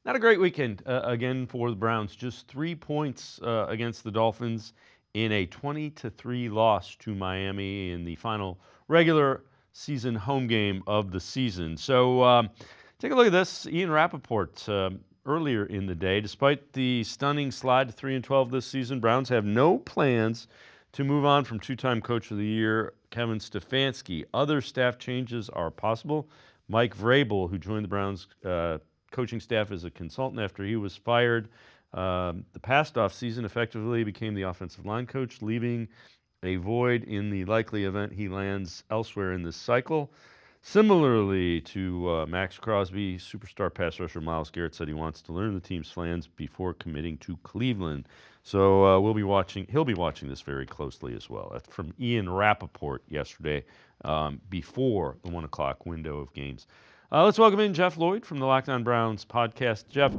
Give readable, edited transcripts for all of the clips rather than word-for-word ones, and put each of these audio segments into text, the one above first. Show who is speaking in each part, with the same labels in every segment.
Speaker 1: Not a great weekend again for the Browns. Just 3 points against the Dolphins in a 20-3 loss to Miami in the final regular season home game of the season. So take a look at this. Ian Rappaport earlier in the day, despite the stunning slide to 3-12 this season, Browns have no plans to move on from two-time Coach of the Year Kevin Stefanski. Other staff changes are possible. Mike Vrabel, who joined the Browns coaching staff as a consultant after he was fired the past offseason, effectively became the offensive line coach, leaving a void in the likely event he lands elsewhere in this cycle. Similarly to Max Crosby, superstar pass rusher Myles Garrett said he wants to learn the team's plans before committing to Cleveland. So he'll be watching this very closely as well. That's from Ian Rappaport yesterday before the 1 o'clock window of games. Let's welcome in Jeff Lloyd from the Locked On Browns podcast. Jeff,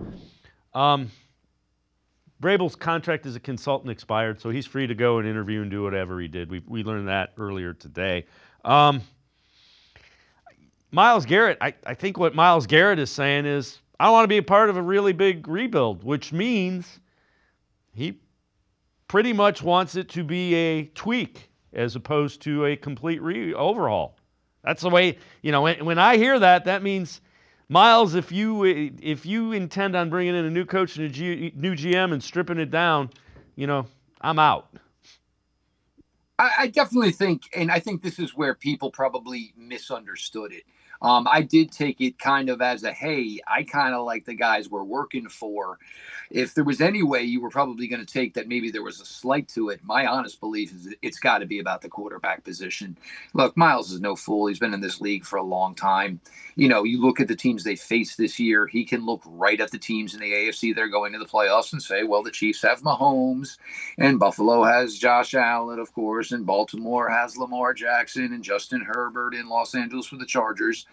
Speaker 1: Vrabel's contract as a consultant expired, so he's free to go and interview and do whatever he did. We learned that earlier today. Myles Garrett, I think what Myles Garrett is saying is, I want to be a part of a really big rebuild, which means he pretty much wants it to be a tweak as opposed to a complete overhaul. That's the way, when I hear that, that means, Myles, if you intend on bringing in a new coach and a new GM and stripping it down, I'm out.
Speaker 2: I definitely think, and I think this is where people probably misunderstood it. I did take it kind of as a, hey, I kind of like the guys we're working for. If there was any way you were probably going to take that maybe there was a slight to it, my honest belief is it's got to be about the quarterback position. Look, Myles is no fool. He's been in this league for a long time. You look at the teams they faced this year, he can look right at the teams in the AFC that are going to the playoffs and say, well, the Chiefs have Mahomes, and Buffalo has Josh Allen, of course, and Baltimore has Lamar Jackson and Justin Herbert in Los Angeles for the Chargers.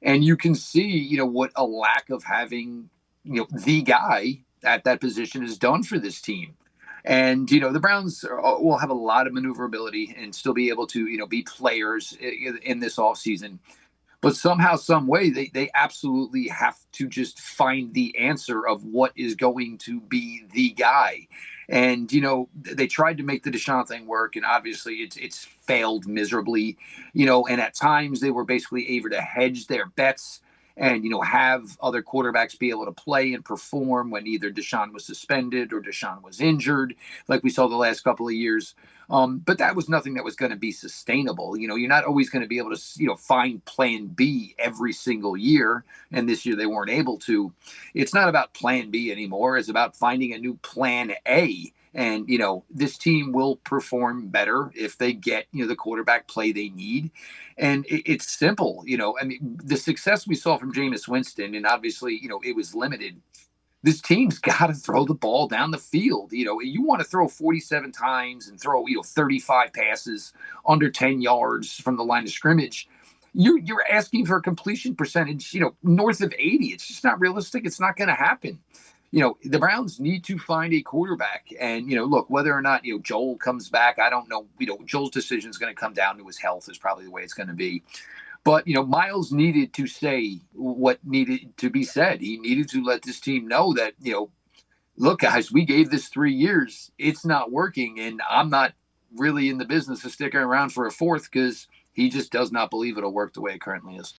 Speaker 2: And you can see, what a lack of having, the guy at that position has done for this team. And, the Browns will have a lot of maneuverability and still be able to, be players in this offseason. But somehow, some way, they absolutely have to just find the answer of what is going to be the guy. And, they tried to make the Deshaun thing work, and obviously it's failed miserably, and at times they were basically able to hedge their bets and, have other quarterbacks be able to play and perform when either Deshaun was suspended or Deshaun was injured, like we saw the last couple of years. But that was nothing that was going to be sustainable. You're not always going to be able to, find plan B every single year. And this year they weren't able to. It's not about plan B anymore. It's about finding a new plan A. And, this team will perform better if they get, the quarterback play they need. And it's simple, the success we saw from Jameis Winston, and obviously, it was limited. This team's got to throw the ball down the field. You want to throw 47 times and throw, 35 passes under 10 yards from the line of scrimmage. You're asking for a completion percentage, north of 80. It's just not realistic. It's not going to happen. The Browns need to find a quarterback. And, look, whether or not, Joel comes back, I don't know. Joel's decision is going to come down to his health is probably the way it's going to be. But, Myles needed to say what needed to be said. He needed to let this team know that, look, guys, we gave this 3 years. It's not working. And I'm not really in the business of sticking around for a fourth because he just does not believe it'll work the way it currently is.